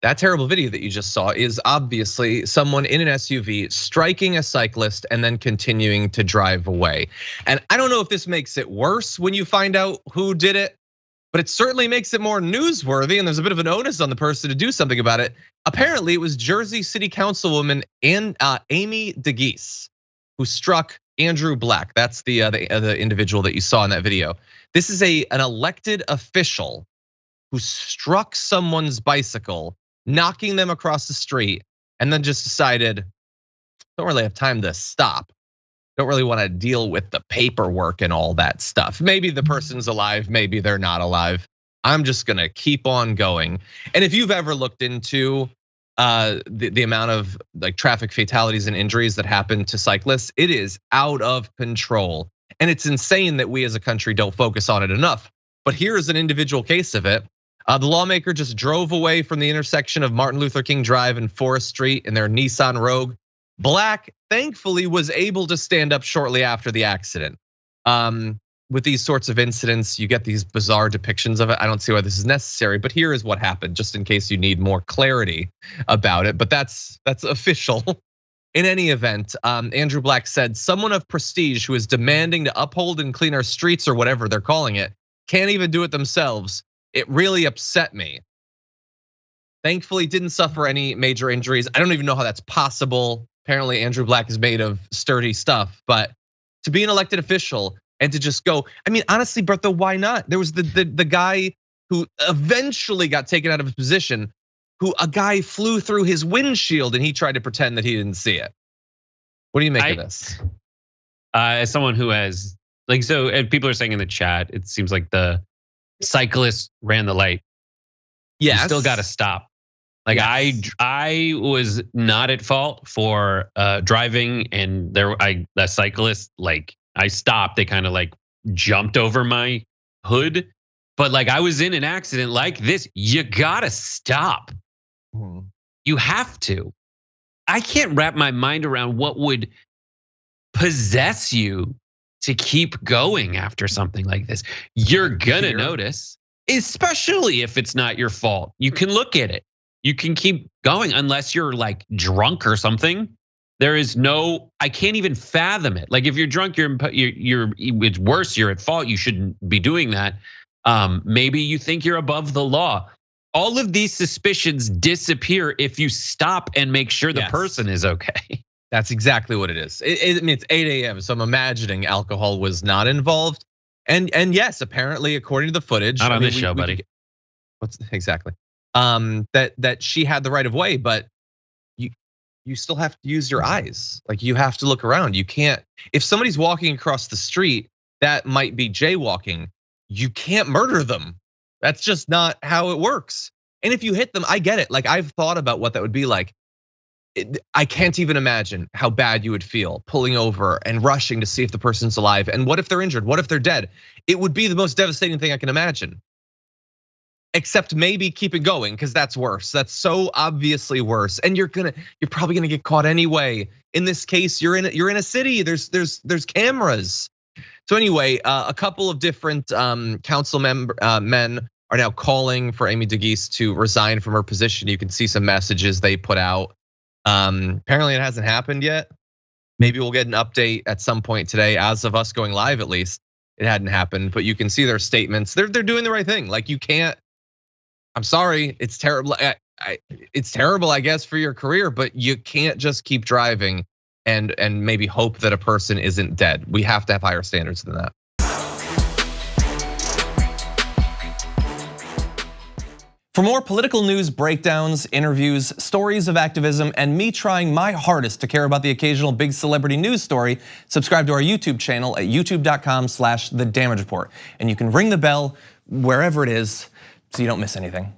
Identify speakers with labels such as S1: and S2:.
S1: That terrible video that you just saw is obviously someone in an SUV striking a cyclist and then continuing to drive away. And I don't know if this makes it worse when you find out who did it, but it certainly makes it more newsworthy, and there's a bit of an onus on the person to do something about it. Apparently, it was Jersey City Councilwoman Amy DeGise who struck Andrew Black. That's the individual that you saw in that video. This is an elected official who struck someone's bicycle, knocking them across the street, and then just decided, don't really have time to stop. Don't really want to deal with the paperwork and all that stuff. Maybe the person's alive, maybe they're not alive. I'm just gonna keep on going. And if you've ever looked into the amount of like traffic fatalities and injuries that happen to cyclists, it is out of control. And it's insane that we as a country don't focus on it enough. But here is an individual case of it. The lawmaker just drove away from the intersection of Martin Luther King Drive and Forrest Street in their Nissan Rogue. Black, thankfully, was able to stand up shortly after the accident. With these sorts of incidents, you get these bizarre depictions of it. I don't see why this is necessary, but here is what happened, just in case you need more clarity about it. But that's official. In any event, Andrew Black said, someone of prestige who is demanding to uphold and clean our streets, or whatever they're calling it, can't even do it themselves. It really upset me. Thankfully, didn't suffer any major injuries. I don't even know how that's possible. Apparently, Andrew Black is made of sturdy stuff, but to be an elected official and to just go, I mean, honestly, Bertha, why not? There was the guy who eventually got taken out of his position, who a guy flew through his windshield and he tried to pretend that he didn't see it. What do you make of this?
S2: As someone who has, like, so and people are saying in the chat, it seems like the cyclist ran the light.
S1: Yes.
S2: You still got to stop. Like yes. I was not at fault for driving, and the cyclist, like, I stopped. They kind of like jumped over my hood, but like I was in an accident like this. You gotta stop. You have to. I can't wrap my mind around what would possess you to keep going after something like this. You're gonna notice, especially if it's not your fault. You can look at it. You can keep going unless you're like drunk or something. There is no, I can't even fathom it. Like if you're drunk, it's worse, you're at fault. You shouldn't be doing that. Maybe you think you're above the law. All of these suspicions disappear if you stop and make sure the person is okay.
S1: That's exactly what it is. I mean, it's 8 a.m. So I'm imagining alcohol was not involved. And yes, apparently, according to the footage.
S2: Not on this show, buddy.
S1: What's exactly? That she had the right of way, but you still have to use your eyes. Like you have to look around. You can't, if somebody's walking across the street, that might be jaywalking. You can't murder them. That's just not how it works. And if you hit them, I get it. Like I've thought about what that would be like. I can't even imagine how bad you would feel pulling over and rushing to see if the person's alive. And what if they're injured? What if they're dead? It would be the most devastating thing I can imagine. Except maybe keep it going, because that's worse. That's so obviously worse. And you're probably gonna get caught anyway. In this case, you're in a city. There's cameras. So anyway, a couple of different council men are now calling for Amy DeGise to resign from her position. You can see some messages they put out. Apparently it hasn't happened yet. Maybe we'll get an update at some point today. As of us going live, at least it hadn't happened. But you can see their statements. They're doing the right thing. Like you can't. I'm sorry, it's terrible. It's terrible, I guess, for your career, but you can't just keep driving and maybe hope that a person isn't dead. We have to have higher standards than that. For more political news breakdowns, interviews, stories of activism, and me trying my hardest to care about the occasional big celebrity news story, subscribe to our YouTube channel at youtube.com/thedamagereport. And you can ring the bell wherever it is so you don't miss anything.